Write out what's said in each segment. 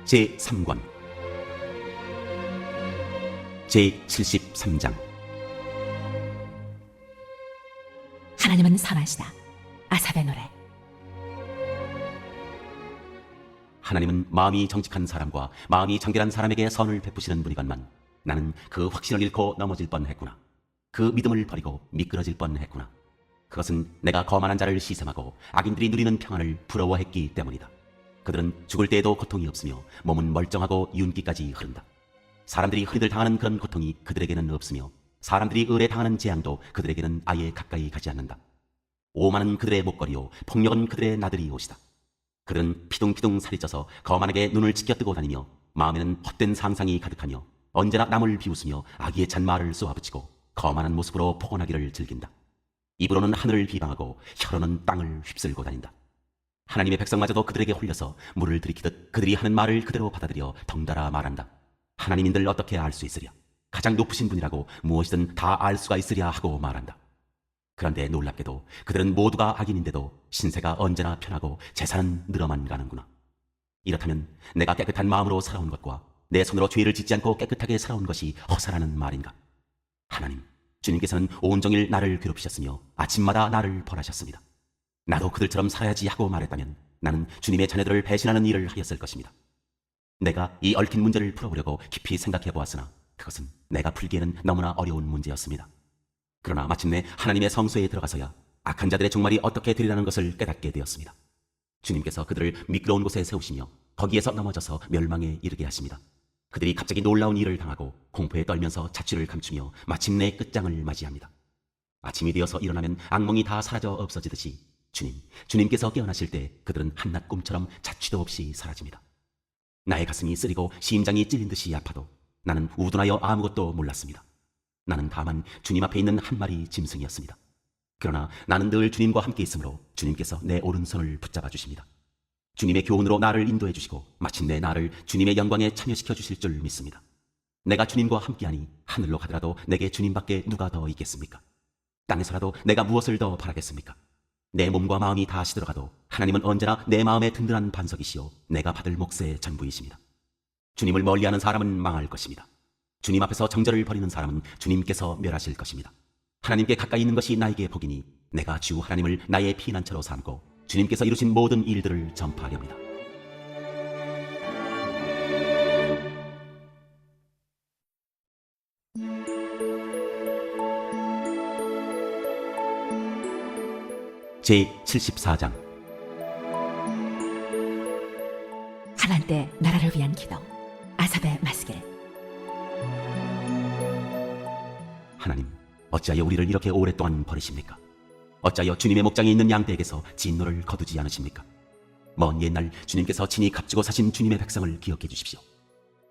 제3권 제73장 하나님은 선하시다. 아삽의 노래. 하나님은 마음이 정직한 사람과 마음이 정결한 사람에게 선을 베푸시는 분이건만 나는 그 확신을 잃고 넘어질 뻔했구나. 그 믿음을 버리고 미끄러질 뻔했구나. 그것은 내가 거만한 자를 시샘하고 악인들이 누리는 평안을 부러워했기 때문이다. 그들은 죽을 때에도 고통이 없으며 몸은 멀쩡하고 윤기까지 흐른다. 사람들이 흔히들 당하는 그런 고통이 그들에게는 없으며 사람들이 을에 당하는 재앙도 그들에게는 아예 가까이 가지 않는다. 오만은 그들의 목걸이요 폭력은 그들의 나들이 옷이다. 그들은 피둥피둥 살이 쪄서 거만하게 눈을 지켜뜨고 다니며 마음에는 헛된 상상이 가득하며 언제나 남을 비웃으며 악의에 찬 말을 쏘아붙이고 거만한 모습으로 포근하기를 즐긴다. 입으로는 하늘을 비방하고 혀로는 땅을 휩쓸고 다닌다. 하나님의 백성마저도 그들에게 홀려서 물을 들이키듯 그들이 하는 말을 그대로 받아들여 덩달아 말한다. 하나님인들 어떻게 알 수 있으랴? 가장 높으신 분이라고 무엇이든 다 알 수가 있으랴 하고 말한다. 그런데 놀랍게도 그들은 모두가 악인인데도 신세가 언제나 편하고 재산은 늘어만 가는구나. 이렇다면 내가 깨끗한 마음으로 살아온 것과 내 손으로 죄를 짓지 않고 깨끗하게 살아온 것이 허사라는 말인가? 하나님, 주님께서는 온종일 나를 괴롭히셨으며 아침마다 나를 벌하셨습니다. 나도 그들처럼 살아야지 하고 말했다면 나는 주님의 자녀들을 배신하는 일을 하였을 것입니다. 내가 이 얽힌 문제를 풀어보려고 깊이 생각해 보았으나 그것은 내가 풀기에는 너무나 어려운 문제였습니다. 그러나 마침내 하나님의 성소에 들어가서야 악한 자들의 종말이 어떻게 되리라는 것을 깨닫게 되었습니다. 주님께서 그들을 미끄러운 곳에 세우시며 거기에서 넘어져서 멸망에 이르게 하십니다. 그들이 갑자기 놀라운 일을 당하고 공포에 떨면서 자취를 감추며 마침내 끝장을 맞이합니다. 아침이 되어서 일어나면 악몽이 다 사라져 없어지듯이 주님께서 깨어나실 때 그들은 한낱 꿈처럼 자취도 없이 사라집니다. 나의 가슴이 쓰리고 심장이 찔린 듯이 아파도 나는 우둔하여 아무것도 몰랐습니다. 나는 다만 주님 앞에 있는 한 마리 짐승이었습니다. 그러나 나는 늘 주님과 함께 있으므로 주님께서 내 오른손을 붙잡아 주십니다. 주님의 교훈으로 나를 인도해 주시고 마침내 나를 주님의 영광에 참여시켜 주실 줄 믿습니다. 내가 주님과 함께하니 하늘로 가더라도 내게 주님밖에 누가 더 있겠습니까? 땅에서라도 내가 무엇을 더 바라겠습니까? 내 몸과 마음이 다 시들어가도 하나님은 언제나 내 마음의 든든한 반석이시오 내가 받을 몫의 전부이십니다. 주님을 멀리하는 사람은 망할 것입니다. 주님 앞에서 정절을 버리는 사람은 주님께서 멸하실 것입니다. 하나님께 가까이 있는 것이 나에게 복이니 내가 주 하나님을 나의 피난처로 삼고 주님께서 이루신 모든 일들을 전파하렵니다. 제74장 하나님 때 나라를 위한 기도. 아삽의 마스길. 하나님, 어찌하여 우리를 이렇게 오랫동안 버리십니까? 어찌하여 주님의 목장에 있는 양떼에게서 진노를 거두지 않으십니까? 먼 옛날 주님께서 친히 값주고 사신 주님의 백성을 기억해 주십시오.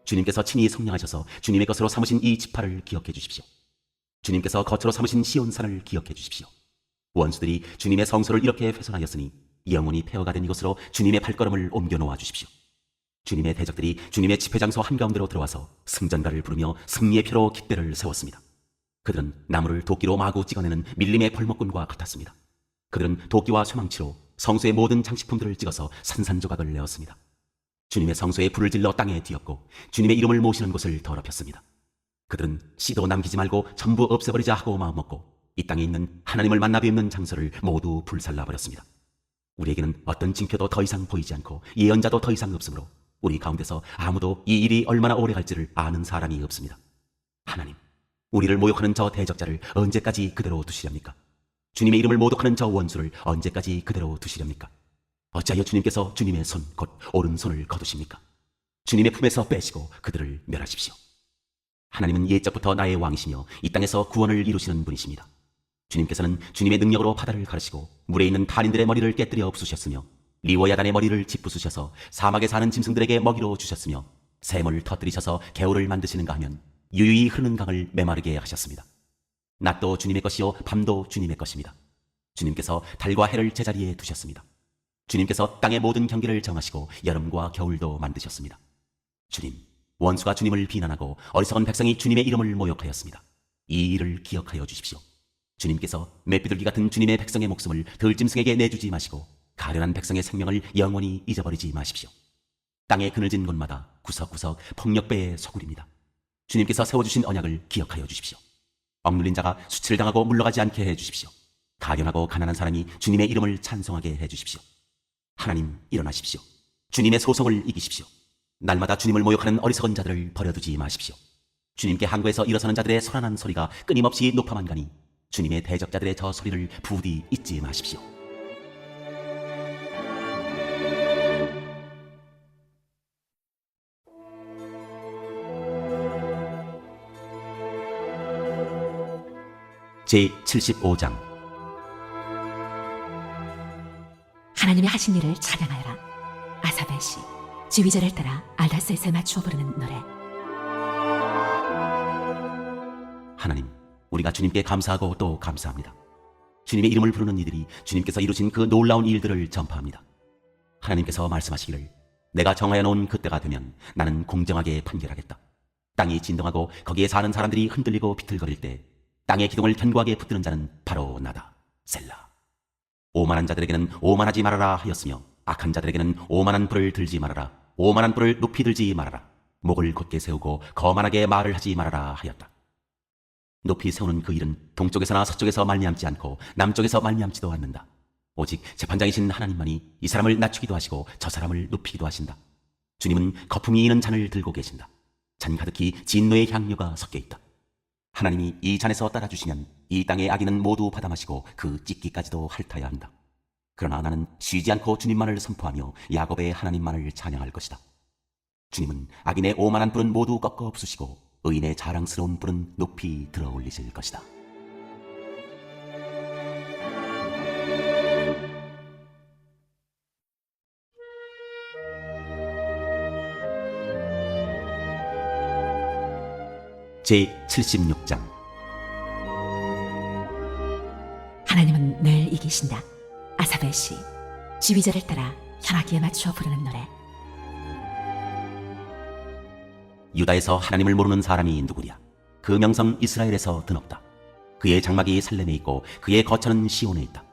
주님께서 친히 성령하셔서 주님의 것으로 삼으신 이 지파를 기억해 주십시오. 주님께서 거처로 삼으신 시온산을 기억해 주십시오. 원수들이 주님의 성소를 이렇게 훼손하였으니 영원히 폐허가 된 이곳으로 주님의 발걸음을 옮겨 놓아 주십시오. 주님의 대적들이 주님의 집회장소 한가운데로 들어와서 승전가를 부르며 승리의 표로 깃대를 세웠습니다. 그들은 나무를 도끼로 마구 찍어내는 밀림의 벌목꾼과 같았습니다. 그들은 도끼와 쇠망치로 성소의 모든 장식품들을 찍어서 산산조각을 내었습니다. 주님의 성소에 불을 질러 땅에 뒤엎고 주님의 이름을 모시는 곳을 더럽혔습니다. 그들은 씨도 남기지 말고 전부 없애버리자 하고 마음먹고 이 땅에 있는 하나님을 만나 뵙는 장소를 모두 불살라버렸습니다. 우리에게는 어떤 징표도 더 이상 보이지 않고 예언자도 더 이상 없으므로 우리 가운데서 아무도 이 일이 얼마나 오래 갈지를 아는 사람이 없습니다. 하나님, 우리를 모욕하는 저 대적자를 언제까지 그대로 두시렵니까? 주님의 이름을 모독하는 저 원수를 언제까지 그대로 두시렵니까? 어찌하여 주님께서 주님의 손, 곧 오른손을 거두십니까? 주님의 품에서 빼시고 그들을 멸하십시오. 하나님은 옛적부터 나의 왕이시며 이 땅에서 구원을 이루시는 분이십니다. 주님께서는 주님의 능력으로 바다를 가르시고 물에 있는 탄인들의 머리를 깨뜨려 없으셨으며 리워야단의 머리를 짓부수셔서 사막에 사는 짐승들에게 먹이로 주셨으며 샘을 터뜨리셔서 개울을 만드시는가 하면 유유히 흐르는 강을 메마르게 하셨습니다. 낮도 주님의 것이요 밤도 주님의 것입니다. 주님께서 달과 해를 제자리에 두셨습니다. 주님께서 땅의 모든 경계를 정하시고 여름과 겨울도 만드셨습니다. 주님, 원수가 주님을 비난하고 어리석은 백성이 주님의 이름을 모욕하였습니다. 이 일을 기억하여 주십시오. 주님께서 맷비둘기 같은 주님의 백성의 목숨을 들짐승에게 내주지 마시고 가련한 백성의 생명을 영원히 잊어버리지 마십시오. 땅에 그늘진 곳마다 구석구석 폭력배의 소굴입니다. 주님께서 세워주신 언약을 기억하여 주십시오. 억눌린 자가 수치를 당하고 물러가지 않게 해주십시오. 가련하고 가난한 사람이 주님의 이름을 찬송하게 해주십시오. 하나님, 일어나십시오. 주님의 소송을 이기십시오. 날마다 주님을 모욕하는 어리석은 자들을 버려두지 마십시오. 주님께 항거해서 일어서는 자들의 소란한 소리가 끊임없이 높아만 가니 주님의 대적자들의 저 소리를 부디 잊지 마십시오. 제75장. 하나님이 하신 일을 찬양하여라. 아사벨 시 지휘자를 따라 알다셋에 맞추어 부르는 노래. 하나님, 우리가 주님께 감사하고 또 감사합니다. 주님의 이름을 부르는 이들이 주님께서 이루신 그 놀라운 일들을 전파합니다. 하나님께서 말씀하시기를 내가 정하여 놓은 그때가 되면 나는 공정하게 판결하겠다. 땅이 진동하고 거기에 사는 사람들이 흔들리고 비틀거릴 때 땅의 기둥을 견고하게 붙드는 자는 바로 나다. 셀라. 오만한 자들에게는 오만하지 말아라 하였으며 악한 자들에게는 오만한 불을 들지 말아라. 오만한 불을 높이 들지 말아라. 목을 곧게 세우고 거만하게 말을 하지 말아라 하였다. 높이 세우는 그 일은 동쪽에서나 서쪽에서 말미암지 않고 남쪽에서 말미암지도 않는다. 오직 재판장이신 하나님만이 이 사람을 낮추기도 하시고 저 사람을 높이기도 하신다. 주님은 거품이 있는 잔을 들고 계신다. 잔 가득히 진노의 향료가 섞여 있다. 하나님이 이 잔에서 따라주시면 이 땅의 악인은 모두 받아 마시고 그 찢기까지도 핥아야 한다. 그러나 나는 쉬지 않고 주님만을 선포하며 야곱의 하나님만을 찬양할 것이다. 주님은 악인의 오만한 뿔은 모두 꺾어 부수시고 의인의 자랑스러운 뿔은 높이 들어 올리실 것이다. 제76장. 하나님은 늘 이기신다. 아사벨 시 지휘자를 따라 현악기에 맞추어 부르는 노래. 유다에서 하나님을 모르는 사람이 누구랴? 그 명성 이스라엘에서 드높다. 그의 장막이 살렘에 있고 그의 거처는 시온에 있다.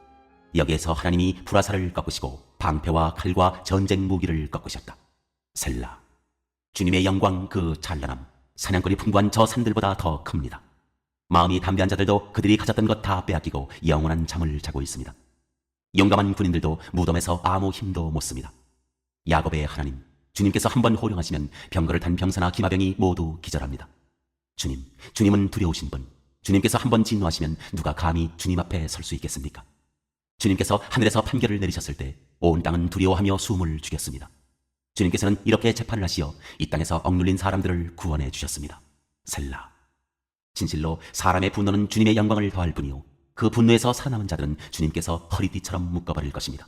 여기에서 하나님이 불화살을 꺾으시고 방패와 칼과 전쟁 무기를 꺾으셨다. 셀라. 주님의 영광 그 찬란함, 사냥꾼이 풍부한 저 산들보다 더 큽니다. 마음이 담대한 자들도 그들이 가졌던 것 다 빼앗기고 영원한 잠을 자고 있습니다. 용감한 군인들도 무덤에서 아무 힘도 못 씁니다. 야곱의 하나님, 주님께서 한번 호령하시면 병거를 탄 병사나 기마병이 모두 기절합니다. 주님은 두려우신 분. 주님께서 한번 진노하시면 누가 감히 주님 앞에 설 수 있겠습니까? 주님께서 하늘에서 판결을 내리셨을 때 온 땅은 두려워하며 숨을 죽였습니다. 주님께서는 이렇게 재판을 하시어 이 땅에서 억눌린 사람들을 구원해 주셨습니다. 셀라. 진실로 사람의 분노는 주님의 영광을 더할 뿐이요 그 분노에서 살아남은 자들은 주님께서 허리띠처럼 묶어버릴 것입니다.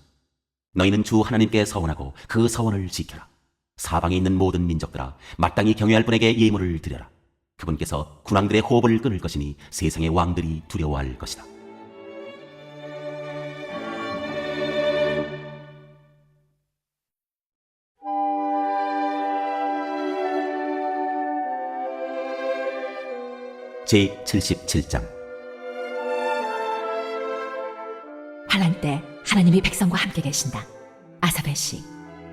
너희는 주 하나님께 서원하고 그 서원을 지켜라. 사방에 있는 모든 민족들아, 마땅히 경외할 분에게 예물을 드려라. 그분께서 군왕들의 호흡을 끊을 것이니 세상의 왕들이 두려워할 것이다. 제77장. 환난 때 하나님이 백성과 함께 계신다. 아사벨 시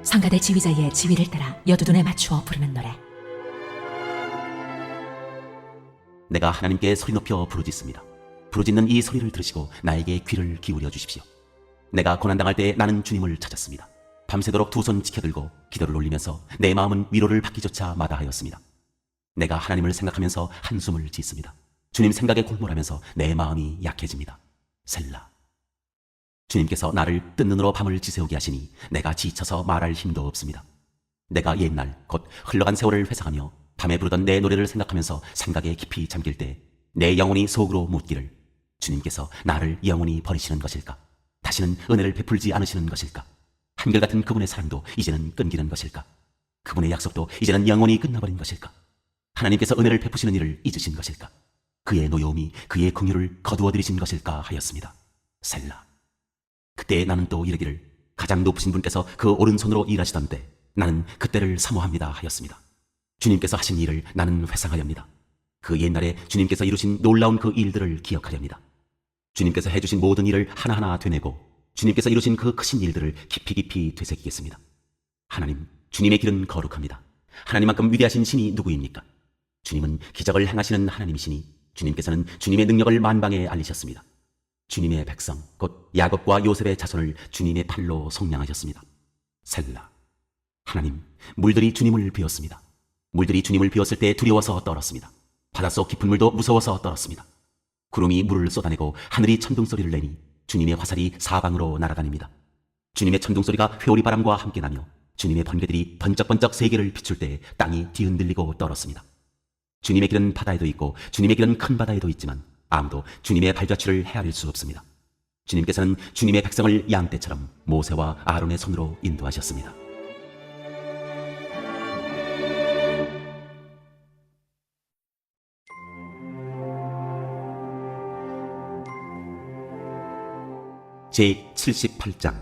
성가대 지휘자의 지휘를 따라 여두둔에 맞추어 부르는 노래. 내가 하나님께 소리 높여 부르짖습니다. 부르짖는 이 소리를 들으시고 나에게 귀를 기울여 주십시오. 내가 고난당할 때 나는 주님을 찾았습니다. 밤새도록 두 손 지켜들고 기도를 올리면서 내 마음은 위로를 받기조차 마다하였습니다. 내가 하나님을 생각하면서 한숨을 짓습니다. 주님 생각에 골몰하면서 내 마음이 약해집니다. 셀라. 주님께서 나를 뜬 눈으로 밤을 지새우게 하시니 내가 지쳐서 말할 힘도 없습니다. 내가 옛날 곧 흘러간 세월을 회상하며 밤에 부르던 내 노래를 생각하면서 생각에 깊이 잠길 때 내 영혼이 속으로 묻기를 주님께서 나를 영원히 버리시는 것일까? 다시는 은혜를 베풀지 않으시는 것일까? 한결같은 그분의 사랑도 이제는 끊기는 것일까? 그분의 약속도 이제는 영원히 끝나버린 것일까? 하나님께서 은혜를 베푸시는 일을 잊으신 것일까? 그의 노여움이 그의 긍휼을 거두어들이신 것일까 하였습니다. 셀라. 그때 나는 또 이르기를 가장 높으신 분께서 그 오른손으로 일하시던 때 나는 그때를 사모합니다 하였습니다. 주님께서 하신 일을 나는 회상하렵니다. 그 옛날에 주님께서 이루신 놀라운 그 일들을 기억하렵니다. 주님께서 해주신 모든 일을 하나하나 되뇌고 주님께서 이루신 그 크신 일들을 깊이 깊이 되새기겠습니다. 하나님, 주님의 길은 거룩합니다. 하나님만큼 위대하신 신이 누구입니까? 주님은 기적을 행하시는 하나님이시니 주님께서는 주님의 능력을 만방에 알리셨습니다. 주님의 백성, 곧 야곱과 요셉의 자손을 주님의 팔로 속량하셨습니다. 셀라. 하나님, 물들이 주님을 비웠습니다. 물들이 주님을 비웠을 때 두려워서 떨었습니다. 바닷속 깊은 물도 무서워서 떨었습니다. 구름이 물을 쏟아내고 하늘이 천둥소리를 내니 주님의 화살이 사방으로 날아다닙니다. 주님의 천둥소리가 회오리 바람과 함께 나며 주님의 번개들이 번쩍번쩍 세계를 비출 때 땅이 뒤흔들리고 떨었습니다. 주님의 길은 바다에도 있고 주님의 길은 큰 바다에도 있지만 아무도 주님의 발자취를 헤아릴 수 없습니다. 주님께서는 주님의 백성을 양떼처럼 모세와 아론의 손으로 인도하셨습니다. 제78장.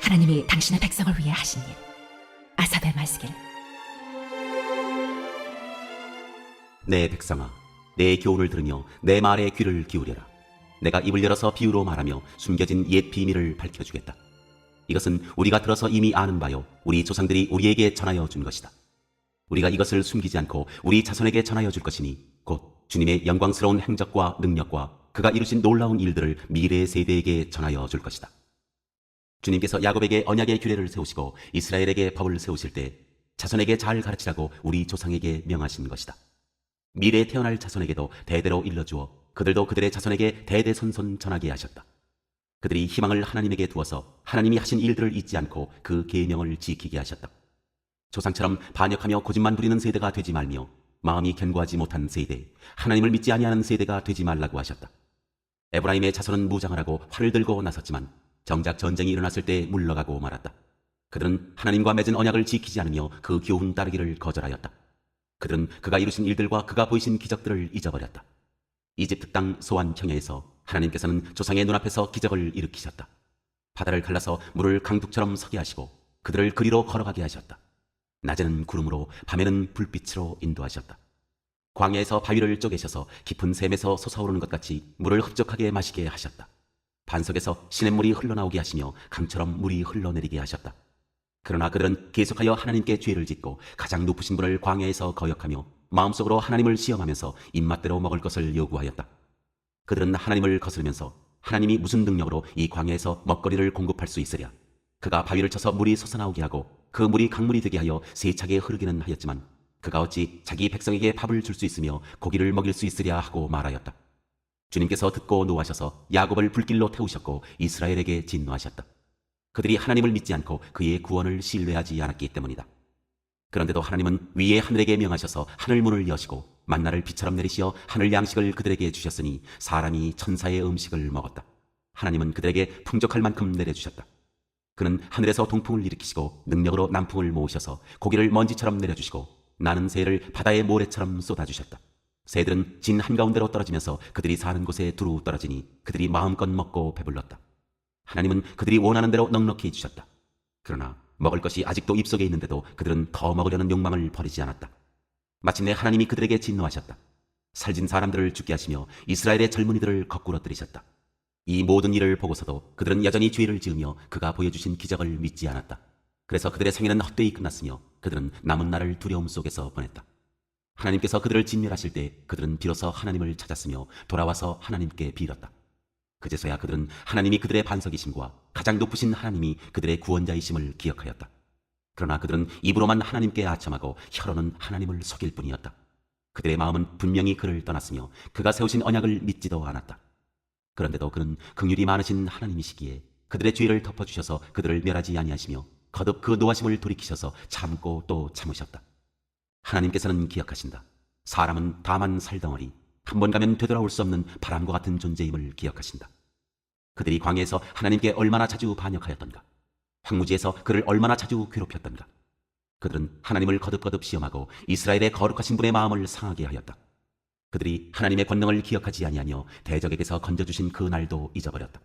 하나님이 당신의 백성을 위해 하신 일. 아삽의 말씀. 내 백성아, 내 교훈을 들으며 내 말에 귀를 기울여라. 내가 입을 열어서 비유로 말하며 숨겨진 옛 비밀을 밝혀주겠다. 이것은 우리가 들어서 이미 아는 바요, 우리 조상들이 우리에게 전하여 준 것이다. 우리가 이것을 숨기지 않고 우리 자손에게 전하여 줄 것이니 곧 주님의 영광스러운 행적과 능력과 그가 이루신 놀라운 일들을 미래의 세대에게 전하여 줄 것이다. 주님께서 야곱에게 언약의 규례를 세우시고 이스라엘에게 법을 세우실 때 자손에게 잘 가르치라고 우리 조상에게 명하신 것이다. 미래에 태어날 자손에게도 대대로 일러주어 그들도 그들의 자손에게 대대손손 전하게 하셨다. 그들이 희망을 하나님에게 두어서 하나님이 하신 일들을 잊지 않고 그 계명을 지키게 하셨다. 조상처럼 반역하며 고집만 부리는 세대가 되지 말며 마음이 견고하지 못한 세대, 하나님을 믿지 아니하는 세대가 되지 말라고 하셨다. 에브라임의 자손은 무장을 하고 활을 들고 나섰지만 정작 전쟁이 일어났을 때 물러가고 말았다. 그들은 하나님과 맺은 언약을 지키지 않으며 그 교훈 따르기를 거절하였다. 그들은 그가 이루신 일들과 그가 보이신 기적들을 잊어버렸다. 이집트 땅 소안 평야에서 하나님께서는 조상의 눈앞에서 기적을 일으키셨다. 바다를 갈라서 물을 강둑처럼 서게 하시고 그들을 그리로 걸어가게 하셨다. 낮에는 구름으로 밤에는 불빛으로 인도하셨다. 광야에서 바위를 쪼개셔서 깊은 샘에서 솟아오르는 것 같이 물을 흡족하게 마시게 하셨다. 반석에서 시냇물이 흘러나오게 하시며 강처럼 물이 흘러내리게 하셨다. 그러나 그들은 계속하여 하나님께 죄를 짓고 가장 높으신 분을 광야에서 거역하며 마음속으로 하나님을 시험하면서 입맛대로 먹을 것을 요구하였다. 그들은 하나님을 거스르면서 하나님이 무슨 능력으로 이 광야에서 먹거리를 공급할 수 있으랴. 그가 바위를 쳐서 물이 솟아나오게 하고 그 물이 강물이 되게 하여 세차게 흐르기는 하였지만 그가 어찌 자기 백성에게 밥을 줄 수 있으며 고기를 먹일 수 있으랴 하고 말하였다. 주님께서 듣고 노하셔서 야곱을 불길로 태우셨고 이스라엘에게 진노하셨다. 그들이 하나님을 믿지 않고 그의 구원을 신뢰하지 않았기 때문이다. 그런데도 하나님은 위에 하늘에게 명하셔서 하늘문을 여시고 만나를 비처럼 내리시어 하늘 양식을 그들에게 주셨으니 사람이 천사의 음식을 먹었다. 하나님은 그들에게 풍족할 만큼 내려주셨다. 그는 하늘에서 동풍을 일으키시고 능력으로 남풍을 모으셔서 고기를 먼지처럼 내려주시고 나는 새를 바다의 모래처럼 쏟아주셨다. 새들은 진 한가운데로 떨어지면서 그들이 사는 곳에 두루 떨어지니 그들이 마음껏 먹고 배불렀다. 하나님은 그들이 원하는 대로 넉넉히 주셨다. 그러나 먹을 것이 아직도 입속에 있는데도 그들은 더 먹으려는 욕망을 버리지 않았다. 마침내 하나님이 그들에게 진노하셨다. 살진 사람들을 죽게 하시며 이스라엘의 젊은이들을 거꾸로 들이셨다. 이 모든 일을 보고서도 그들은 여전히 죄를 지으며 그가 보여주신 기적을 믿지 않았다. 그래서 그들의 생애는 헛되이 끝났으며 그들은 남은 날을 두려움 속에서 보냈다. 하나님께서 그들을 진멸하실 때 그들은 비로소 하나님을 찾았으며 돌아와서 하나님께 빌었다. 그제서야 그들은 하나님이 그들의 반석이심과 가장 높으신 하나님이 그들의 구원자이심을 기억하였다. 그러나 그들은 입으로만 하나님께 아첨하고 혀로는 하나님을 속일 뿐이었다. 그들의 마음은 분명히 그를 떠났으며 그가 세우신 언약을 믿지도 않았다. 그런데도 그는 긍휼이 많으신 하나님이시기에 그들의 죄를 덮어주셔서 그들을 멸하지 아니하시며 거듭 그 노하심을 돌이키셔서 참고 또 참으셨다. 하나님께서는 기억하신다. 사람은 다만 살덩어리, 한 번 가면 되돌아올 수 없는 바람과 같은 존재임을 기억하신다. 그들이 광야에서 하나님께 얼마나 자주 반역하였던가. 황무지에서 그를 얼마나 자주 괴롭혔던가. 그들은 하나님을 거듭거듭 시험하고 이스라엘의 거룩하신 분의 마음을 상하게 하였다. 그들이 하나님의 권능을 기억하지 아니하며 대적에게서 건져주신 그 날도 잊어버렸다.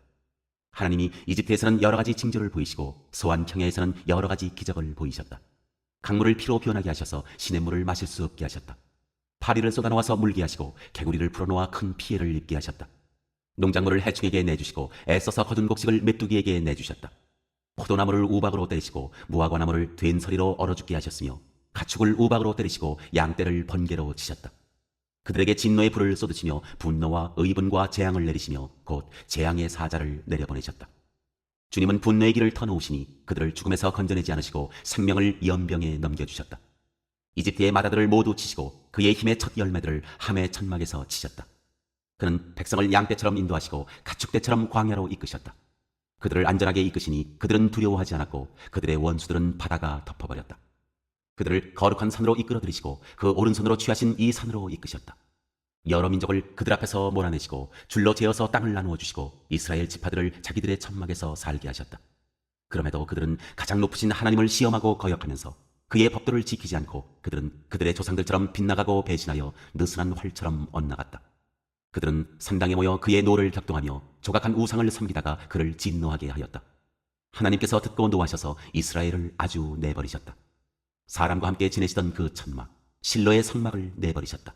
하나님이 이집트에서는 여러 가지 징조를 보이시고 소안 평야에서는 여러 가지 기적을 보이셨다. 강물을 피로 변하게 하셔서 시냇물을 마실 수 없게 하셨다. 파리를 쏟아놓아서 물게 하시고 개구리를 풀어놓아 큰 피해를 입게 하셨다. 농작물을 해충에게 내주시고 애써서 거둔 곡식을 메뚜기에게 내주셨다. 포도나무를 우박으로 때리시고 무화과나무를 된서리로 얼어 죽게 하셨으며 가축을 우박으로 때리시고 양떼를 번개로 치셨다. 그들에게 진노의 불을 쏟으시며 분노와 의분과 재앙을 내리시며 곧 재앙의 사자를 내려보내셨다. 주님은 분노의 길을 터놓으시니 그들을 죽음에서 건져내지 않으시고 생명을 연병에 넘겨주셨다. 이집트의 마다들을 모두 치시고 그의 힘의 첫 열매들을 함의 천막에서 치셨다. 그는 백성을 양떼처럼 인도하시고 가축떼처럼 광야로 이끄셨다. 그들을 안전하게 이끄시니 그들은 두려워하지 않았고 그들의 원수들은 바다가 덮어버렸다. 그들을 거룩한 산으로 이끌어 들이시고 그 오른손으로 취하신 이 산으로 이끄셨다. 여러 민족을 그들 앞에서 몰아내시고 줄로 재어서 땅을 나누어 주시고 이스라엘 지파들을 자기들의 천막에서 살게 하셨다. 그럼에도 그들은 가장 높으신 하나님을 시험하고 거역하면서 그의 법도를 지키지 않고 그들은 그들의 조상들처럼 빗나가고 배신하여 느슨한 활처럼 엇나갔다. 그들은 산당에 모여 그의 노를 격동하며 조각한 우상을 섬기다가 그를 진노하게 하였다. 하나님께서 듣고 노하셔서 이스라엘을 아주 내버리셨다. 사람과 함께 지내시던 그 천막 실로의 성막을 내버리셨다.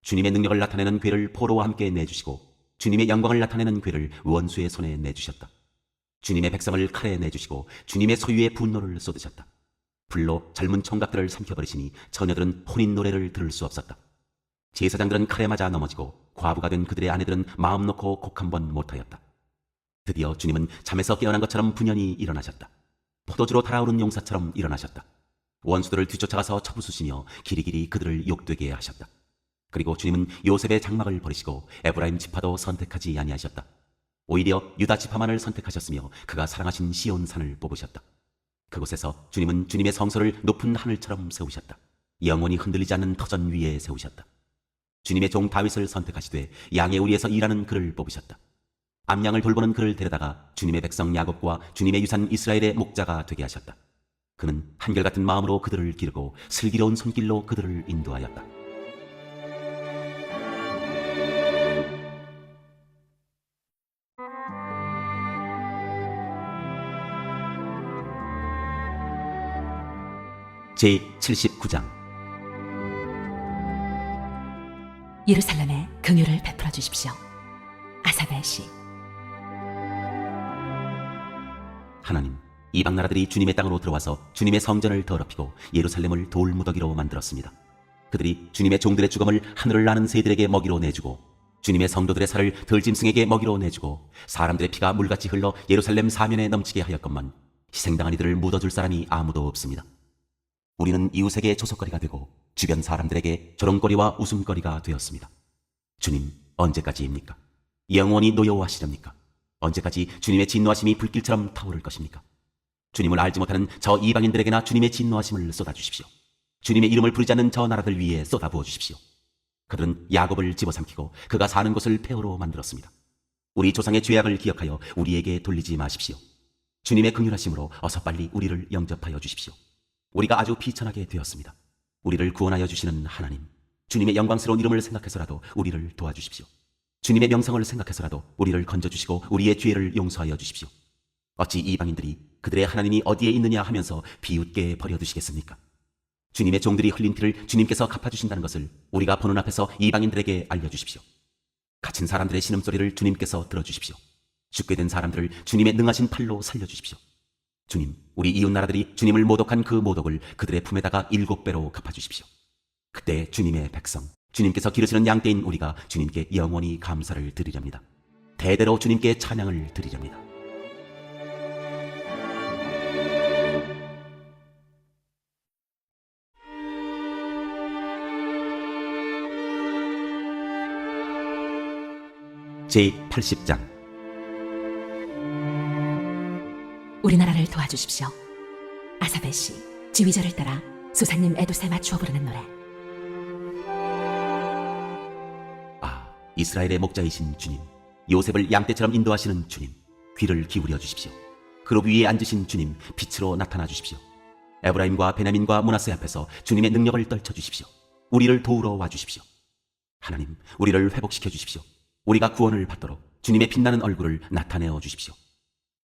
주님의 능력을 나타내는 궤를 포로와 함께 내주시고 주님의 영광을 나타내는 궤를 원수의 손에 내주셨다. 주님의 백성을 칼에 내주시고 주님의 소유의 분노를 쏟으셨다. 불로 젊은 총각들을 삼켜버리시니 처녀들은 혼인 노래를 들을 수 없었다. 제사장들은 칼에 맞아 넘어지고 과부가 된 그들의 아내들은 마음 놓고 곡 한 번 못하였다. 드디어 주님은 잠에서 깨어난 것처럼 분연히 일어나셨다. 포도주로 달아오른 용사처럼 일어나셨다. 원수들을 뒤쫓아가서 쳐부수시며 길이길이 그들을 욕되게 하셨다. 그리고 주님은 요셉의 장막을 버리시고 에브라임 지파도 선택하지 아니하셨다. 오히려 유다 지파만을 선택하셨으며 그가 사랑하신 시온산을 뽑으셨다. 그곳에서 주님은 주님의 성소를 높은 하늘처럼 세우셨다. 영원히 흔들리지 않는 터전 위에 세우셨다. 주님의 종 다윗을 선택하시되 양의 우리에서 일하는 그를 뽑으셨다. 암양을 돌보는 그를 데려다가 주님의 백성 야곱과 주님의 유산 이스라엘의 목자가 되게 하셨다. 그는 한결같은 마음으로 그들을 기르고 슬기로운 손길로 그들을 인도하였다. 제79장 예루살렘에 긍휼을 베풀어 주십시오. 아사벨시. 하나님, 이방 나라들이 주님의 땅으로 들어와서 주님의 성전을 더럽히고 예루살렘을 돌무더기로 만들었습니다. 그들이 주님의 종들의 죽음을 하늘을 나는 새들에게 먹이로 내주고 주님의 성도들의 살을 들짐승에게 먹이로 내주고 사람들의 피가 물같이 흘러 예루살렘 사면에 넘치게 하였건만 희생당한 이들을 묻어줄 사람이 아무도 없습니다. 우리는 이웃에게 조속거리가 되고 주변 사람들에게 조롱거리와 웃음거리가 되었습니다. 주님, 언제까지입니까? 영원히 노여워하시렵니까? 언제까지 주님의 진노하심이 불길처럼 타오를 것입니까? 주님을 알지 못하는 저 이방인들에게나 주님의 진노하심을 쏟아주십시오. 주님의 이름을 부르지 않는 저 나라들 위에 쏟아부어 주십시오. 그들은 야곱을 집어삼키고 그가 사는 곳을 폐허로 만들었습니다. 우리 조상의 죄악을 기억하여 우리에게 돌리지 마십시오. 주님의 긍휼하심으로 어서 빨리 우리를 영접하여 주십시오. 우리가 아주 비천하게 되었습니다. 우리를 구원하여 주시는 하나님, 주님의 영광스러운 이름을 생각해서라도 우리를 도와주십시오. 주님의 명성을 생각해서라도 우리를 건져주시고 우리의 죄를 용서하여 주십시오. 어찌 이방인들이 그들의 하나님이 어디에 있느냐 하면서 비웃게 버려두시겠습니까? 주님의 종들이 흘린 피를 주님께서 갚아주신다는 것을 우리가 보는 앞에서 이방인들에게 알려주십시오. 갇힌 사람들의 신음소리를 주님께서 들어주십시오. 죽게 된 사람들을 주님의 능하신 팔로 살려주십시오. 주님, 우리 이웃나라들이 주님을 모독한 그 모독을 그들의 품에다가 7배로 갚아주십시오. 그때 주님의 백성, 주님께서 기르시는 양떼인 우리가 주님께 영원히 감사를 드리렵니다. 대대로 주님께 찬양을 드리렵니다. 제80장 우리나라를 도와주십시오. 아사벨시. 지휘자를 따라 수사님 에두세 맞추어 부르는 노래. 아, 이스라엘의 목자이신 주님, 요셉을 양떼처럼 인도하시는 주님, 귀를 기울여 주십시오. 그룹 위에 앉으신 주님, 빛으로 나타나 주십시오. 에브라임과 베냐민과 므낫세 앞에서 주님의 능력을 떨쳐 주십시오. 우리를 도우러 와 주십시오. 하나님, 우리를 회복시켜 주십시오. 우리가 구원을 받도록 주님의 빛나는 얼굴을 나타내어 주십시오.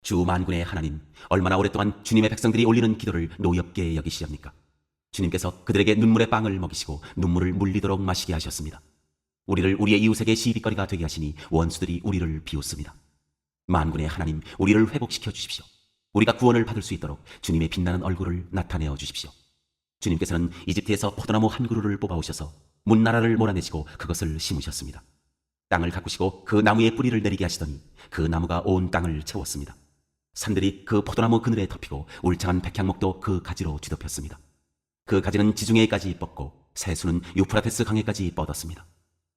주 만군의 하나님, 얼마나 오랫동안 주님의 백성들이 올리는 기도를 노엽게 여기시렵니까? 주님께서 그들에게 눈물의 빵을 먹이시고 눈물을 물리도록 마시게 하셨습니다. 우리를 우리의 이웃에게 시비거리가 되게 하시니 원수들이 우리를 비웃습니다. 만군의 하나님, 우리를 회복시켜 주십시오. 우리가 구원을 받을 수 있도록 주님의 빛나는 얼굴을 나타내어 주십시오. 주님께서는 이집트에서 포도나무 한 그루를 뽑아오셔서 문나라를 몰아내시고 그것을 심으셨습니다. 땅을 가꾸시고 그 나무의 뿌리를 내리게 하시더니 그 나무가 온 땅을 채웠습니다. 산들이 그 포도나무 그늘에 덮이고 울창한 백향목도 그 가지로 뒤덮였습니다. 그 가지는 지중해까지 뻗고 새수는 유프라테스 강에까지 뻗었습니다.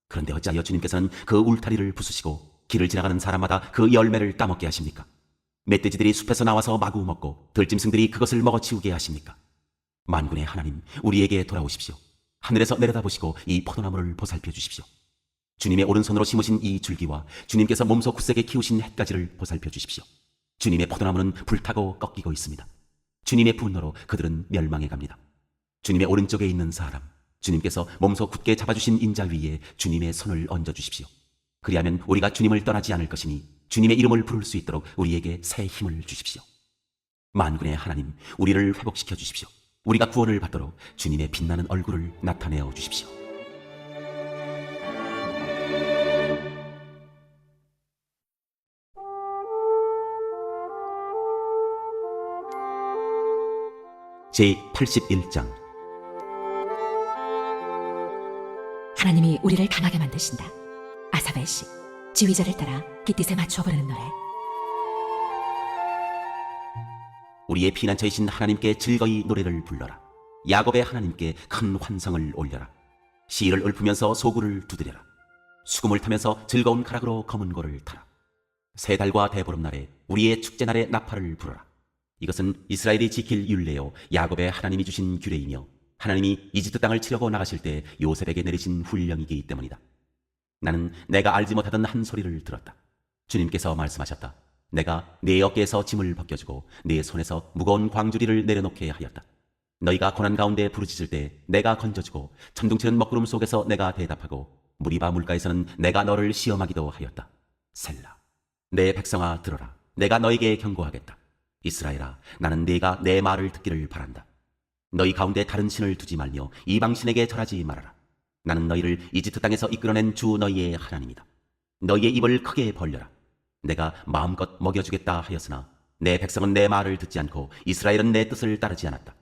그런데 어찌하여 주님께서는 그 울타리를 부수시고 길을 지나가는 사람마다 그 열매를 따먹게 하십니까? 멧돼지들이 숲에서 나와서 마구 먹고 들짐승들이 그것을 먹어치우게 하십니까? 만군의 하나님, 우리에게 돌아오십시오. 하늘에서 내려다보시고 이 포도나무를 보살펴 주십시오. 주님의 오른손으로 심으신 이 줄기와 주님께서 몸소 굳세게 키우신 햇가지를 보살펴 주십시오. 주님의 포도나무는 불타고 꺾이고 있습니다. 주님의 분노로 그들은 멸망해 갑니다. 주님의 오른쪽에 있는 사람, 주님께서 몸소 굳게 잡아주신 인자 위에 주님의 손을 얹어주십시오. 그리하면 우리가 주님을 떠나지 않을 것이니 주님의 이름을 부를 수 있도록 우리에게 새 힘을 주십시오. 만군의 하나님, 우리를 회복시켜 주십시오. 우리가 구원을 받도록 주님의 빛나는 얼굴을 나타내어 주십시오. 제81장. 하나님이 우리를 강하게 만드신다. 아사벨시 지휘자를 따라 깃딧에 맞추어 부르는 노래. 우리의 피난처이신 하나님께 즐거이 노래를 불러라. 야곱의 하나님께 큰 환성을 올려라. 시를 읊으면서 소구를 두드려라. 수금을 타면서 즐거운 가락으로 검은 고를 타라. 세 달과 대보름날에 우리의 축제날에 나팔을 불어라. 이것은 이스라엘이 지킬 율례요 야곱의 하나님이 주신 규례이며 하나님이 이집트 땅을 치려고 나가실 때 요셉에게 내리신 훈령이기 때문이다. 나는 내가 알지 못하던 한 소리를 들었다. 주님께서 말씀하셨다. 내가 네 어깨에서 짐을 벗겨주고 네 손에서 무거운 광주리를 내려놓게 하였다. 너희가 고난 가운데 부르짖을 때 내가 건져주고 천둥치는 먹구름 속에서 내가 대답하고 무리바 물가에서는 내가 너를 시험하기도 하였다. 셀라. 내 백성아 들어라. 내가 너에게 경고하겠다. 이스라엘아, 나는 네가 내 말을 듣기를 바란다. 너희 가운데 다른 신을 두지 말며 이방 신에게 절하지 말아라. 나는 너희를 이집트 땅에서 이끌어낸 주 너희의 하나님이다. 너희의 입을 크게 벌려라. 내가 마음껏 먹여주겠다 하였으나 내 백성은 내 말을 듣지 않고 이스라엘은 내 뜻을 따르지 않았다.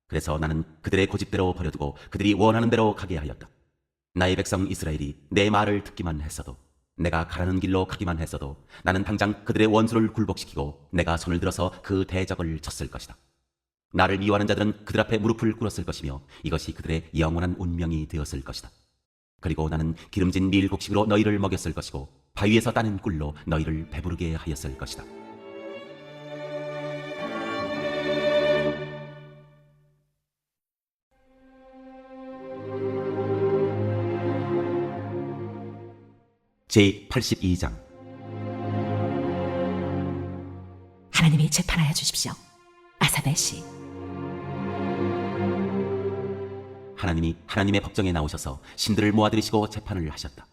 그래서 나는 그들의 고집대로 버려두고 그들이 원하는 대로 가게 하였다. 나의 백성 이스라엘이 내 말을 듣기만 했어도, 내가 가라는 길로 가기만 했어도 나는 당장 그들의 원수를 굴복시키고 내가 손을 들어서 그 대적을 쳤을 것이다. 나를 미워하는 자들은 그들 앞에 무릎을 꿇었을 것이며 이것이 그들의 영원한 운명이 되었을 것이다. 그리고 나는 기름진 밀곡식으로 너희를 먹였을 것이고 바위에서 따는 꿀로 너희를 배부르게 하였을 것이다. 제82장. 하나님이 재판하여 주십시오. 아사벨시. 하나님이 하나님의 법정에 나오셔서 신들을 모아들이시고 재판을 하셨다.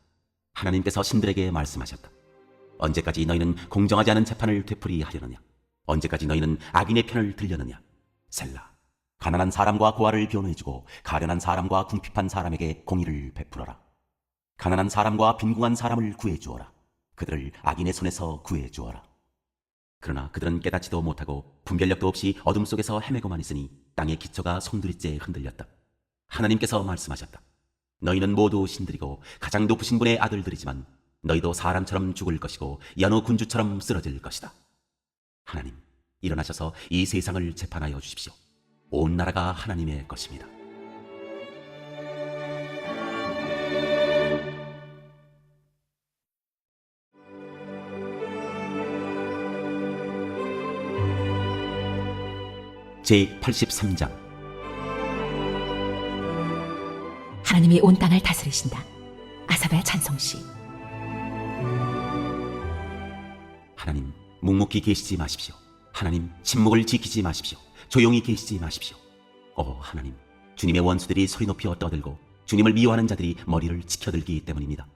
하나님께서 신들에게 말씀하셨다. 언제까지 너희는 공정하지 않은 재판을 되풀이하려느냐? 언제까지 너희는 악인의 편을 들려느냐? 셀라. 가난한 사람과 고아를 변호해주고 가련한 사람과 궁핍한 사람에게 공의를 베풀어라. 가난한 사람과 빈궁한 사람을 구해주어라. 그들을 악인의 손에서 구해주어라. 그러나 그들은 깨닫지도 못하고 분별력도 없이 어둠 속에서 헤매고만 있으니 땅의 기초가 송두리째 흔들렸다. 하나님께서 말씀하셨다. 너희는 모두 신들이고 가장 높으신 분의 아들들이지만 너희도 사람처럼 죽을 것이고 여느 군주처럼 쓰러질 것이다. 하나님, 일어나셔서 이 세상을 재판하여 주십시오. 온 나라가 하나님의 것입니다. 제83장. 하나님이 온 땅을 다스리신다. 아사벨 찬송시. 하나님, 묵묵히 계시지 마십시오. 하나님, 침묵을 지키지 마십시오. 조용히 계시지 마십시오. 하나님, 주님의 원수들이 소리 높여 떠들고 주님을 미워하는 자들이 머리를 치켜들기 때문입니다.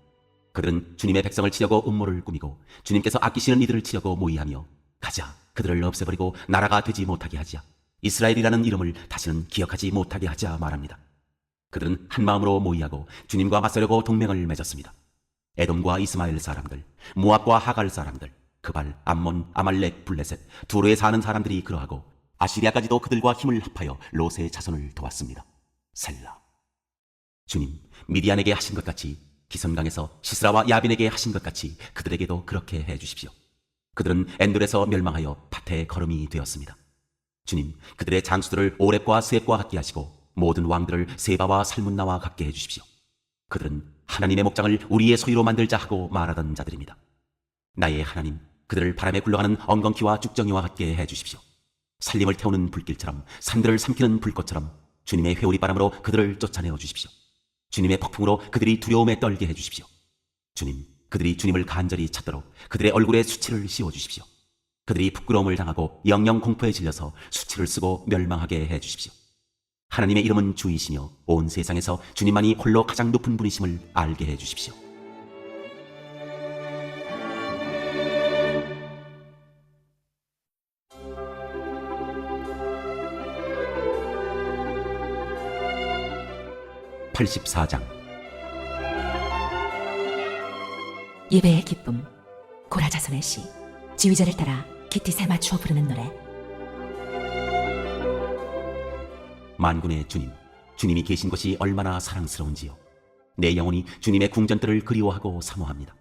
그들은 주님의 백성을 치려고 음모를 꾸미고 주님께서 아끼시는 이들을 치려고 모의하며 가자, 그들을 없애버리고 나라가 되지 못하게 하자, 이스라엘이라는 이름을 다시는 기억하지 못하게 하자 말합니다. 그들은 한 마음으로 모의하고 주님과 맞서려고 동맹을 맺었습니다. 에돔과 이스마엘 사람들, 모압과 하갈 사람들, 그발, 암몬, 아말렉, 블레셋, 두로에 사는 사람들이 그러하고 아시리아까지도 그들과 힘을 합하여 롯의 자손을 도왔습니다. 셀라. 주님, 미디안에게 하신 것 같이 기선강에서 시스라와 야빈에게 하신 것 같이 그들에게도 그렇게 해 주십시오. 그들은 엔돌에서 멸망하여 밭에 거름이 되었습니다. 주님, 그들의 장수들을 오렙과 스앱과 같게 하시고 모든 왕들을 세바와 살문나와 같게 해 주십시오. 그들은 하나님의 목장을 우리의 소유로 만들자 하고 말하던 자들입니다. 나의 하나님, 그들을 바람에 굴러가는 엉겅퀴와 쭉정이와 같게 해 주십시오. 살림을 태우는 불길처럼, 산들을 삼키는 불꽃처럼 주님의 회오리 바람으로 그들을 쫓아내어 주십시오. 주님의 폭풍으로 그들이 두려움에 떨게 해 주십시오. 주님, 그들이 주님을 간절히 찾도록 그들의 얼굴에 수치를 씌워 주십시오. 그들이 부끄러움을 당하고 영영 공포에 질려서 수치를 쓰고 멸망하게 해 주십시오. 하나님의 이름은 주이시며 온 세상에서 주님만이 홀로 가장 높은 분이심을 알게 해 주십시오. (84장) 예배의 기쁨, 고라 자손의 시, 지휘자를 따라 기티세 맞추어 부르는 노래. 만군의 주님, 주님이 계신 것이 얼마나 사랑스러운지요. 내 영혼이 주님의 궁전들을 그리워하고 사모합니다.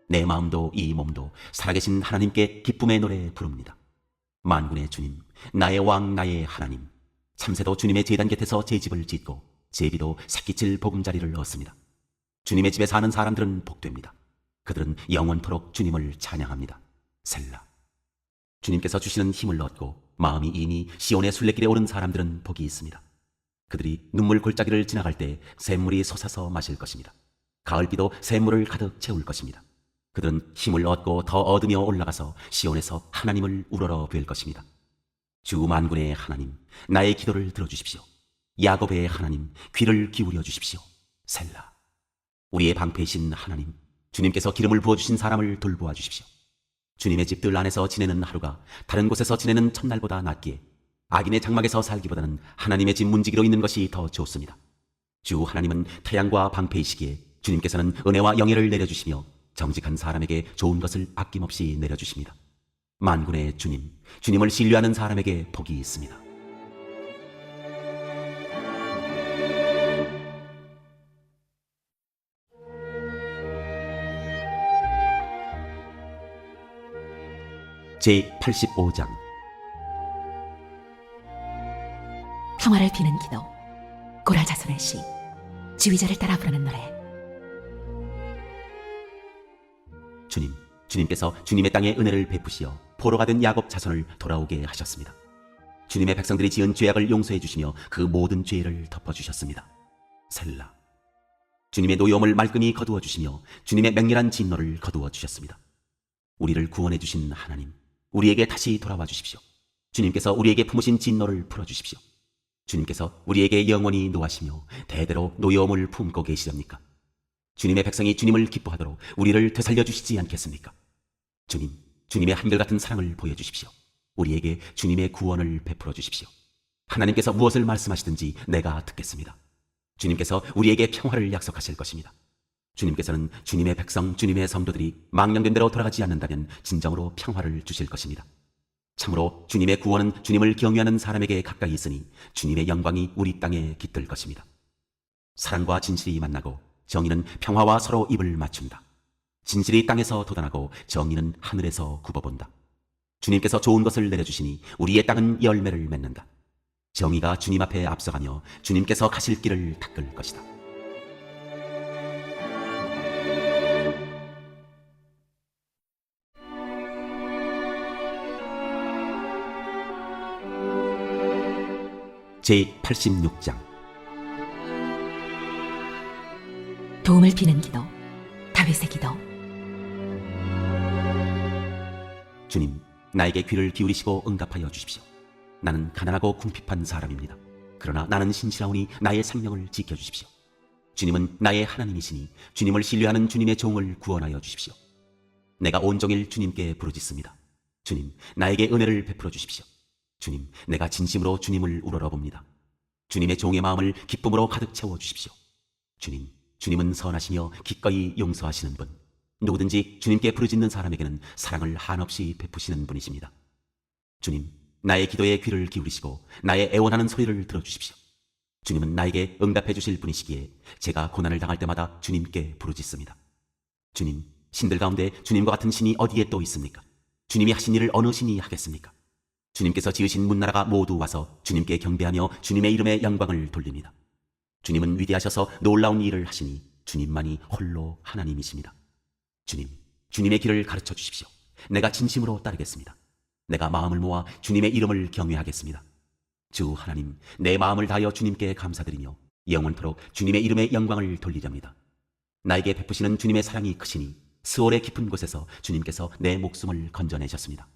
내 마음도 이 몸도 살아계신 하나님께 기쁨의 노래 부릅니다. 만군의 주님, 나의 왕 나의 하나님, 참새도 주님의 제단 곁에서 제 집을 짓고 제비도 새끼칠 보금자리를 얻습니다. 주님의 집에 사는 사람들은 복됩니다. 그들은 영원토록 주님을 찬양합니다. 셀라. 주님께서 주시는 힘을 얻고 마음이 이미 시온의 순례길에 오른 사람들은 복이 있습니다. 그들이 눈물 골짜기를 지나갈 때 샘물이 솟아서 마실 것입니다. 가을비도 샘물을 가득 채울 것입니다. 그들은 힘을 얻고 더 얻으며 올라가서 시온에서 하나님을 우러러 뵐 것입니다. 주 만군의 하나님, 나의 기도를 들어주십시오. 야곱의 하나님, 귀를 기울여 주십시오. 셀라. 우리의 방패이신 하나님, 주님께서 기름을 부어주신 사람을 돌보아 주십시오. 주님의 집들 안에서 지내는 하루가 다른 곳에서 지내는 첫날보다 낫기에 악인의 장막에서 살기보다는 하나님의 집 문지기로 있는 것이 더 좋습니다. 주 하나님은 태양과 방패이시기에 주님께서는 은혜와 영예를 내려주시며 정직한 사람에게 좋은 것을 아낌없이 내려주십니다. 만군의 주님, 주님을 신뢰하는 사람에게 복이 있습니다. 제85장 평화를 비는 기도, 고라 자손의 시, 지휘자를 따라 부르는 노래. 주님, 주님께서 주님의 땅에 은혜를 베푸시어 포로가 된 야곱 자손을 돌아오게 하셨습니다. 주님의 백성들이 지은 죄악을 용서해 주시며 그 모든 죄를 덮어주셨습니다. 셀라. 주님의 노여움을 말끔히 거두어 주시며 주님의 맹렬한 진노를 거두어 주셨습니다. 우리를 구원해 주신 하나님, 우리에게 다시 돌아와 주십시오. 주님께서 우리에게 품으신 진노를 풀어주십시오. 주님께서 우리에게 영원히 노하시며 대대로 노여움을 품고 계시렵니까? 주님의 백성이 주님을 기뻐하도록 우리를 되살려 주시지 않겠습니까? 주님, 주님의 한결같은 사랑을 보여주십시오. 우리에게 주님의 구원을 베풀어 주십시오. 하나님께서 무엇을 말씀하시든지 내가 듣겠습니다. 주님께서 우리에게 평화를 약속하실 것입니다. 주님께서는 주님의 백성, 주님의 성도들이 망령된 대로 돌아가지 않는다면 진정으로 평화를 주실 것입니다. 참으로 주님의 구원은 주님을 경외하는 사람에게 가까이 있으니 주님의 영광이 우리 땅에 깃들 것입니다. 사랑과 진실이 만나고 정의는 평화와 서로 입을 맞춘다. 진실이 땅에서 돋아나고 정의는 하늘에서 굽어본다. 주님께서 좋은 것을 내려주시니 우리의 땅은 열매를 맺는다. 정의가 주님 앞에 앞서가며 주님께서 가실 길을 닦을 것이다. 제86장 도움을 비는 기도, 다윗의 기도. 주님, 나에게 귀를 기울이시고 응답하여 주십시오. 나는 가난하고 궁핍한 사람입니다. 그러나 나는 신실하오니 나의 생명을 지켜주십시오. 주님은 나의 하나님이시니 주님을 신뢰하는 주님의 종을 구원하여 주십시오. 내가 온종일 주님께 부르짖습니다. 주님, 나에게 은혜를 베풀어 주십시오. 주님, 내가 진심으로 주님을 우러러봅니다. 주님의 종의 마음을 기쁨으로 가득 채워 주십시오. 주님, 주님은 선하시며 기꺼이 용서하시는 분, 누구든지 주님께 부르짖는 사람에게는 사랑을 한없이 베푸시는 분이십니다. 주님, 나의 기도에 귀를 기울이시고 나의 애원하는 소리를 들어주십시오. 주님은 나에게 응답해 주실 분이시기에 제가 고난을 당할 때마다 주님께 부르짖습니다. 주님, 신들 가운데 주님과 같은 신이 어디에 또 있습니까? 주님이 하신 일을 어느 신이 하겠습니까? 주님께서 지으신 문나라가 모두 와서 주님께 경배하며 주님의 이름에 영광을 돌립니다. 주님은 위대하셔서 놀라운 일을 하시니 주님만이 홀로 하나님이십니다. 주님, 주님의 길을 가르쳐 주십시오. 내가 진심으로 따르겠습니다. 내가 마음을 모아 주님의 이름을 경외하겠습니다. 주 하나님, 내 마음을 다하여 주님께 감사드리며 영원토록 주님의 이름에 영광을 돌리렵니다. 나에게 베푸시는 주님의 사랑이 크시니 스올의 깊은 곳에서 주님께서 내 목숨을 건져내셨습니다.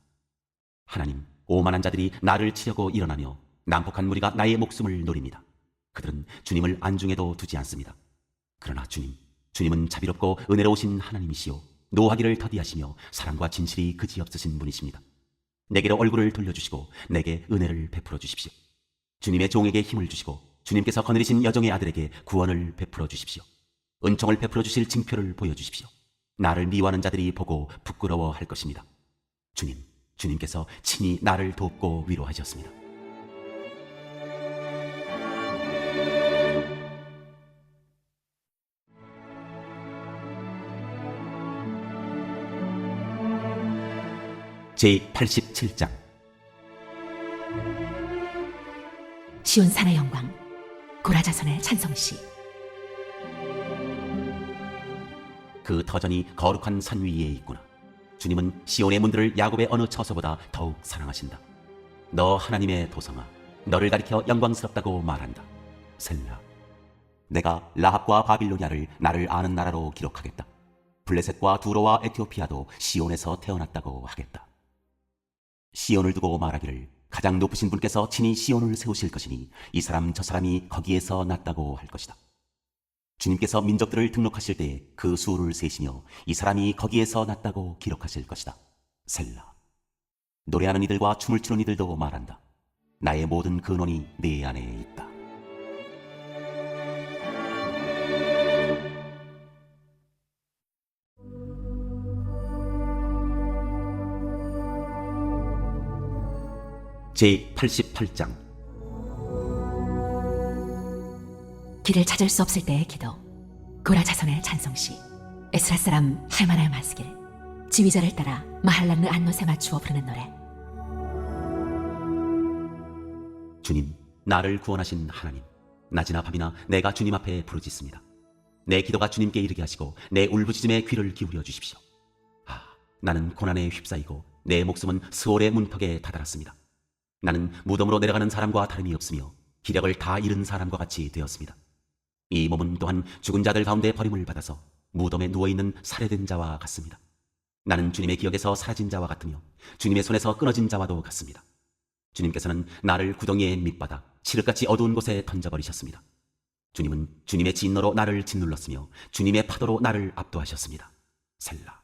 하나님, 오만한 자들이 나를 치려고 일어나며 난폭한 무리가 나의 목숨을 노립니다. 그들은 주님을 안중에도 두지 않습니다. 그러나 주님은 자비롭고 은혜로우신 하나님이시요 노하기를 더디하시며 사랑과 진실이 그지없으신 분이십니다. 내게로 얼굴을 돌려주시고 내게 은혜를 베풀어 주십시오. 주님의 종에게 힘을 주시고 주님께서 거느리신 여종의 아들에게 구원을 베풀어 주십시오. 은총을 베풀어 주실 징표를 보여주십시오. 나를 미워하는 자들이 보고 부끄러워할 것입니다. 주님께서 친히 나를 돕고 위로하셨습니다. 제87장 시온 산의 영광, 고라 자손의 찬송시. 그 터전이 거룩한 산 위에 있구나. 주님은 시온의 문들을 야곱의 어느 처소보다 더욱 사랑하신다. 너 하나님의 도성아, 너를 가리켜 영광스럽다고 말한다. 셀라. 내가 라합과 바빌로니아를 나를 아는 나라로 기록하겠다. 블레셋과 두로와 에티오피아도 시온에서 태어났다고 하겠다. 시온을 두고 말하기를 가장 높으신 분께서 친히 시온을 세우실 것이니 이 사람 저 사람이 거기에서 났다고 할 것이다. 주님께서 민족들을 등록하실 때에 그 수를 세시며 이 사람이 거기에서 났다고 기록하실 것이다. 셀라. 노래하는 이들과 춤을 추는 이들도 말한다. 나의 모든 근원이 내 안에 있다. 제88장 길을 찾을 수 없을 때의 기도, 고라 자손의 찬송시. 에스라 사람 할만의 마스길, 지휘자를 따라 마할란느 안노세 맞추어 부르는 노래. 주님, 나를 구원하신 하나님, 낮이나 밤이나 내가 주님 앞에 부르짖습니다. 내 기도가 주님께 이르게 하시고 내 울부짖음에 귀를 기울여 주십시오. 나는 고난에 휩싸이고 내 목숨은 스올의 문턱에 다다랐습니다. 나는 무덤으로 내려가는 사람과 다름이 없으며 기력을 다 잃은 사람과 같이 되었습니다. 이 몸은 또한 죽은 자들 가운데 버림을 받아서 무덤에 누워있는 살해된 자와 같습니다. 나는 주님의 기억에서 사라진 자와 같으며 주님의 손에서 끊어진 자와도 같습니다. 주님께서는 나를 구덩이에 밑바닥 칠흑같이 어두운 곳에 던져버리셨습니다. 주님은 주님의 진노로 나를 짓눌렀으며 주님의 파도로 나를 압도하셨습니다. 셀라.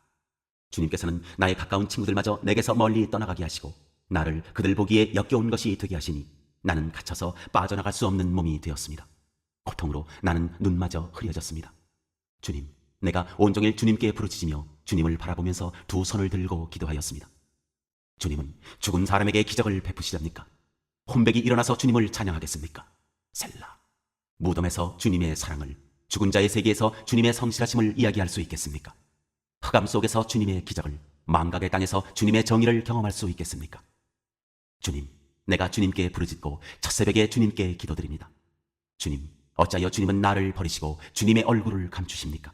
주님께서는 나의 가까운 친구들마저 내게서 멀리 떠나가게 하시고 나를 그들 보기에 역겨운 것이 되게 하시니 나는 갇혀서 빠져나갈 수 없는 몸이 되었습니다. 고통으로 나는 눈마저 흐려졌습니다. 주님, 내가 온종일 주님께 부르짖으며 주님을 바라보면서 두 손을 들고 기도하였습니다. 주님은 죽은 사람에게 기적을 베푸시렵니까? 혼백이 일어나서 주님을 찬양하겠습니까? 셀라. 무덤에서 주님의 사랑을, 죽은 자의 세계에서 주님의 성실하심을 이야기할 수 있겠습니까? 흑암 속에서 주님의 기적을, 망각의 땅에서 주님의 정의를 경험할 수 있겠습니까? 주님, 내가 주님께 부르짖고 첫새벽에 주님께 기도드립니다. 주님, 어찌하여 주님은 나를 버리시고 주님의 얼굴을 감추십니까?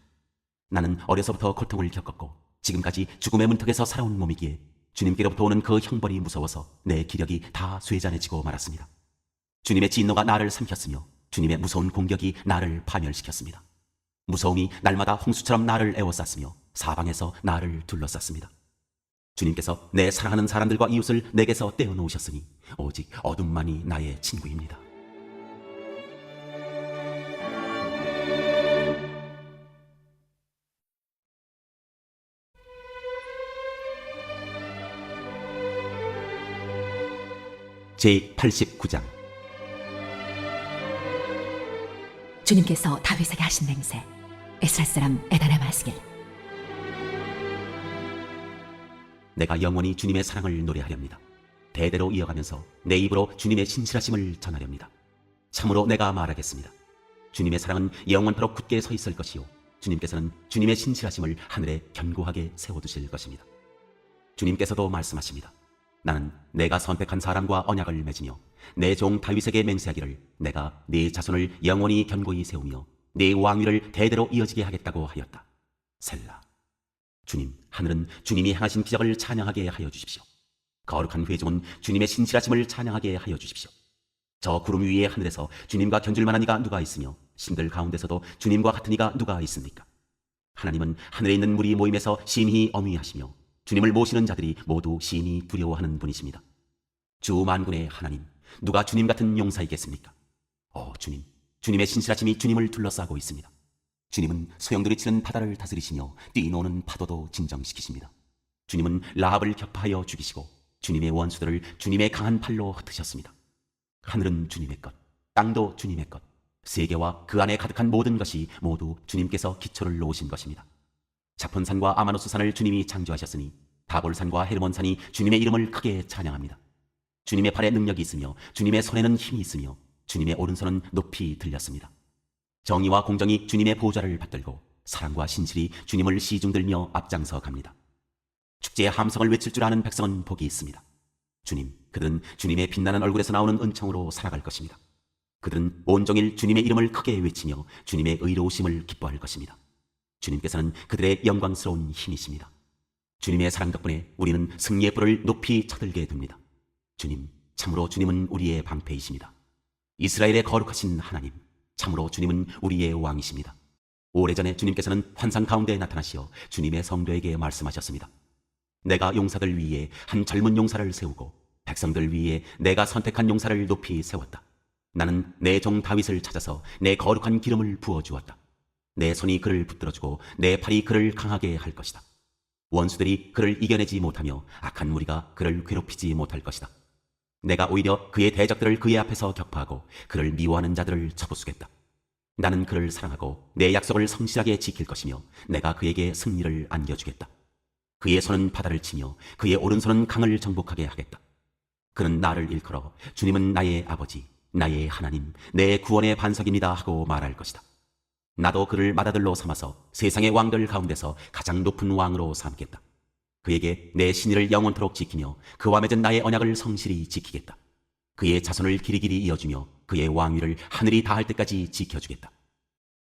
나는 어려서부터 고통을 겪었고 지금까지 죽음의 문턱에서 살아온 몸이기에 주님께로부터 오는 그 형벌이 무서워서 내 기력이 다 쇠잔해지고 말았습니다. 주님의 진노가 나를 삼켰으며 주님의 무서운 공격이 나를 파멸시켰습니다. 무서움이 날마다 홍수처럼 나를 에워쌌으며 사방에서 나를 둘러쌌습니다. 주님께서 내 사랑하는 사람들과 이웃을 내게서 떼어놓으셨으니 오직 어둠만이 나의 친구입니다. 제89장 주님께서 다윗에게 하신 맹세, 에스라 사람 에단의 마스길. 내가 영원히 주님의 사랑을 노래하렵니다. 대대로 이어가면서 내 입으로 주님의 신실하심을 전하렵니다. 참으로 내가 말하겠습니다. 주님의 사랑은 영원토록 굳게 서 있을 것이요, 주님께서는 주님의 신실하심을 하늘에 견고하게 세워두실 것입니다. 주님께서도 말씀하십니다. 나는 내가 선택한 사람과 언약을 맺으며 내 종 다윗에게 맹세하기를 내가 네 자손을 영원히 견고히 세우며 네 왕위를 대대로 이어지게 하겠다고 하였다. 셀라. 주님, 하늘은 주님이 행하신 기적을 찬양하게 하여 주십시오. 거룩한 회중은 주님의 신실하심을 찬양하게 하여 주십시오. 저 구름 위의 하늘에서 주님과 견줄 만한 이가 누가 있으며 신들 가운데서도 주님과 같은 이가 누가 있습니까? 하나님은 하늘에 있는 무리 모임에서 심히 엄위하시며 주님을 모시는 자들이 모두 심히 두려워하는 분이십니다. 주 만군의 하나님, 누가 주님 같은 용사이겠습니까? 주님, 주님의 신실하심이 주님을 둘러싸고 있습니다. 주님은 소용돌이 치는 바다를 다스리시며 뛰노는 파도도 진정시키십니다. 주님은 라합을 격파하여 죽이시고 주님의 원수들을 주님의 강한 팔로 흩으셨습니다. 하늘은 주님의 것, 땅도 주님의 것, 세계와 그 안에 가득한 모든 것이 모두 주님께서 기초를 놓으신 것입니다. 자폰산과 아마노스산을 주님이 창조하셨으니 다볼산과 헤르몬산이 주님의 이름을 크게 찬양합니다. 주님의 팔에 능력이 있으며 주님의 손에는 힘이 있으며 주님의 오른손은 높이 들렸습니다. 정의와 공정이 주님의 보좌를 받들고 사랑과 신실이 주님을 시중들며 앞장서 갑니다. 축제의 함성을 외칠 줄 아는 백성은 복이 있습니다. 주님, 그들은 주님의 빛나는 얼굴에서 나오는 은총으로 살아갈 것입니다. 그들은 온종일 주님의 이름을 크게 외치며 주님의 의로우심을 기뻐할 것입니다. 주님께서는 그들의 영광스러운 힘이십니다. 주님의 사랑 덕분에 우리는 승리의 뿔을 높이 쳐들게 됩니다. 주님, 참으로 주님은 우리의 방패이십니다. 이스라엘의 거룩하신 하나님, 참으로 주님은 우리의 왕이십니다. 오래전에 주님께서는 환상 가운데 나타나시어 주님의 성도에게 말씀하셨습니다. 내가 용사들 위에 한 젊은 용사를 세우고 백성들 위에 내가 선택한 용사를 높이 세웠다. 나는 내 종 다윗을 찾아서 내 거룩한 기름을 부어주었다. 내 손이 그를 붙들어주고 내 팔이 그를 강하게 할 것이다. 원수들이 그를 이겨내지 못하며 악한 무리가 그를 괴롭히지 못할 것이다. 내가 오히려 그의 대적들을 그의 앞에서 격파하고 그를 미워하는 자들을 쳐부수겠다. 나는 그를 사랑하고 내 약속을 성실하게 지킬 것이며 내가 그에게 승리를 안겨주겠다. 그의 손은 바다를 치며 그의 오른손은 강을 정복하게 하겠다. 그는 나를 일컬어 주님은 나의 아버지, 나의 하나님, 내 구원의 반석입니다 하고 말할 것이다. 나도 그를 맏아들로 삼아서 세상의 왕들 가운데서 가장 높은 왕으로 삼겠다. 그에게 내 신의를 영원토록 지키며 그와 맺은 나의 언약을 성실히 지키겠다. 그의 자손을 길이길이 이어주며 그의 왕위를 하늘이 다할 때까지 지켜주겠다.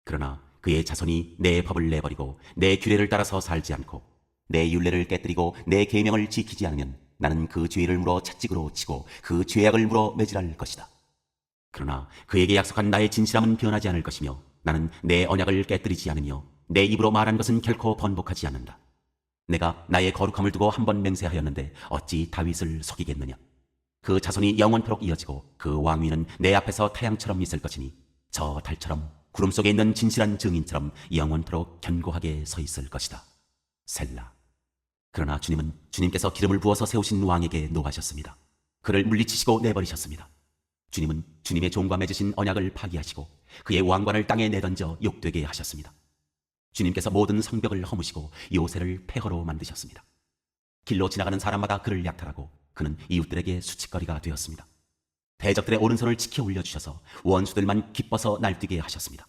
그러나 그의 자손이 내 법을 내버리고 내 규례를 따라서 살지 않고 내 율례를 깨뜨리고 내 계명을 지키지 않으면 나는 그 죄를 물어 채찍으로 치고 그 죄악을 물어 매질할 것이다. 그러나 그에게 약속한 나의 진실함은 변하지 않을 것이며 나는 내 언약을 깨뜨리지 않으며 내 입으로 말한 것은 결코 번복하지 않는다. 내가 나의 거룩함을 두고 한 번 맹세하였는데 어찌 다윗을 속이겠느냐. 그 자손이 영원토록 이어지고 그 왕위는 내 앞에서 태양처럼 있을 것이니 저 달처럼 구름 속에 있는 진실한 증인처럼 영원토록 견고하게 서 있을 것이다. 셀라. 그러나 주님은 주님께서 기름을 부어서 세우신 왕에게 노하셨습니다. 그를 물리치시고 내버리셨습니다. 주님은 주님의 종과 맺으신 언약을 파기하시고 그의 왕관을 땅에 내던져 욕되게 하셨습니다. 주님께서 모든 성벽을 허무시고 요새를 폐허로 만드셨습니다. 길로 지나가는 사람마다 그를 약탈하고 그는 이웃들에게 수치거리가 되었습니다. 대적들의 오른손을 치켜 올려주셔서 원수들만 기뻐서 날뛰게 하셨습니다.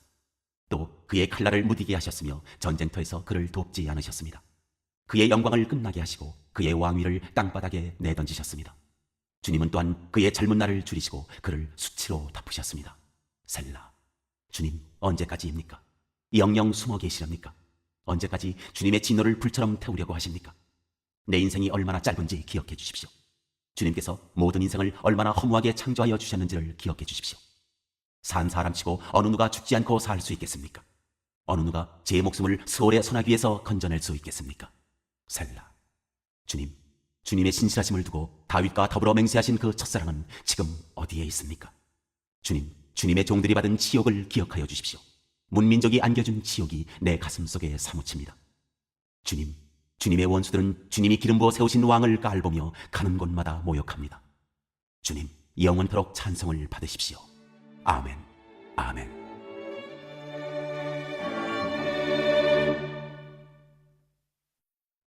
또 그의 칼날을 무디게 하셨으며 전쟁터에서 그를 돕지 않으셨습니다. 그의 영광을 끝나게 하시고 그의 왕위를 땅바닥에 내던지셨습니다. 주님은 또한 그의 젊은 날을 줄이시고 그를 수치로 덮으셨습니다. 셀라. 주님, 언제까지입니까? 영영 숨어 계시렵니까? 언제까지 주님의 진노를 불처럼 태우려고 하십니까? 내 인생이 얼마나 짧은지 기억해 주십시오. 주님께서 모든 인생을 얼마나 허무하게 창조하여 주셨는지를 기억해 주십시오. 산 사람치고 어느 누가 죽지 않고 살 수 있겠습니까? 어느 누가 제 목숨을 스올의 소나기에서 건져낼 수 있겠습니까? 셀라. 주님, 주님의 신실하심을 두고 다윗과 더불어 맹세하신 그 첫사랑은 지금 어디에 있습니까? 주님, 주님의 종들이 받은 치욕을 기억하여 주십시오. 문민족이 안겨준 치욕이 내 가슴 속에 사무칩니다. 주님, 주님의 원수들은 주님이 기름 부어 세우신 왕을 깔보며 가는 곳마다 모욕합니다. 주님, 영원토록 찬송을 받으십시오. 아멘, 아멘.